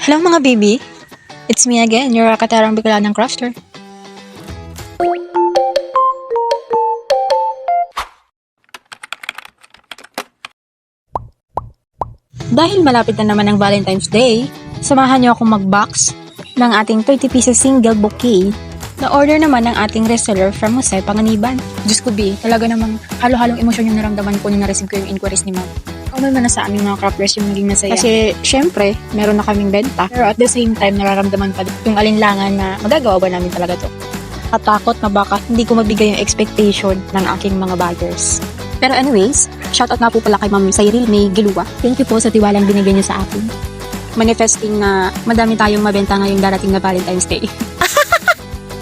Hello mga baby! It's me again, your Katarang Bicolanang Crafter. Dahil malapit na naman ang Valentine's Day, samahan niyo akong mag-box ng ating 30 pieces single bouquet na order naman ng ating reseller from Jose Panganiban. Diyos ko B, talaga namang halo-halong emosyon yung naramdaman ko nung na-receive ko yung inquiries ni Ma'am. Umay man na sa aming mga crafters yung naging masaya. Kasi, syempre, meron na kaming benta. Pero at the same time, nararamdaman pa yung alinlangan na magagawa ba namin talaga to. Katakot na baka hindi ko mabigay yung expectation ng aking mga buyers. Pero anyways, shoutout nga po pala kay Ma'am Cyril May Gilua. Thank you po sa tiwalang binigay niyo sa akin. Manifesting na madami tayong mabenta ngayong darating na Valentine's Day.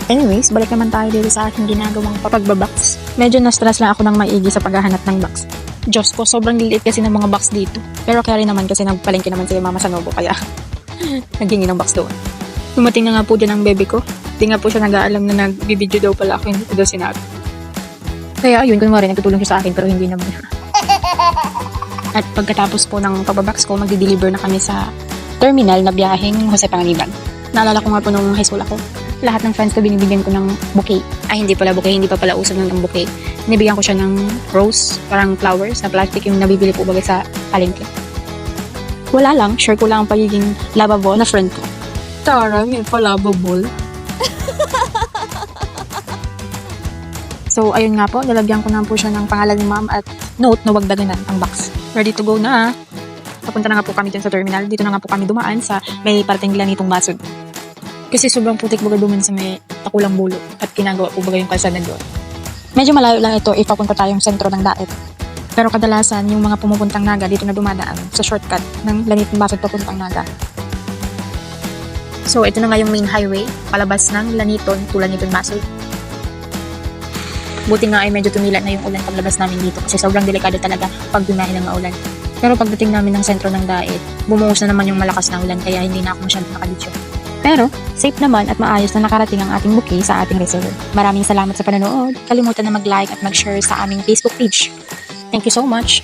Anyways, balik naman tayo dito sa aking ginagawang papagbabox. Medyo na-stress lang ako ng maigi sa paghahanap ng box. Diyos ko, sobrang liliit kasi ng mga box dito. Pero kaya rin naman kasi nagpalengke naman sila Mama sa Novo, kaya naghingi ng box doon. Dumating na nga po dyan ang baby ko. Di nga po siya nag-aalam na nag-video daw pala ako, hindi ko daw sinabi. Kaya ayun, kunwari nagtutulong siya sa akin pero hindi naman. At pagkatapos po ng pagbabox ko, magdi-deliver na kami sa terminal na biyaheng Jose Panganiban. Naalala ko nga po nung high school ako. Lahat ng friends ko binibigyan ko ng bouquet. Ay, hindi pala bouquet, hindi pa pala uso ng bouquet. Binibigyan ko siya ng rose, parang flowers na plastic yung nabibili po bagay sa palengke. Wala lang, share ko lang ang pagiging lovable na friend ko. Taray, may pa-lovable. So, ayun nga po, nalagyan ko na po siya ng pangalan ni Ma'am at note na wag daganan ang box. Ready to go na. Papunta na nga po kami dyan sa terminal. Dito na nga po kami dumaan sa may parting Lanitong Basod. Kasi sobrang putik baga duman sa may Takulang Bulo at ginagawa po baga yung kalsada doon. Medyo malayo lang ito if papunta tayong sentro ng Daet. Pero kadalasan yung mga pumupuntang Naga dito na dumadaan sa shortcut ng Lanitong Basod papuntang Naga. So ito na nga yung main highway palabas ng Laniton to Laniton Basod. Buti nga ay medyo tumila na yung ulan paglabas namin dito kasi sobrang delikado talaga pag dumahin ng maulan. Pero pagdating namin ng sentro ng Daet, bumuhos na naman yung malakas na ulan kaya hindi na ako masyadong nakaditsyo. Pero, safe naman at maayos na nakarating ang ating bouquet sa ating reseller. Maraming salamat sa panonood. Kalimutan na mag-like at mag-share sa aming Facebook page. Thank you so much!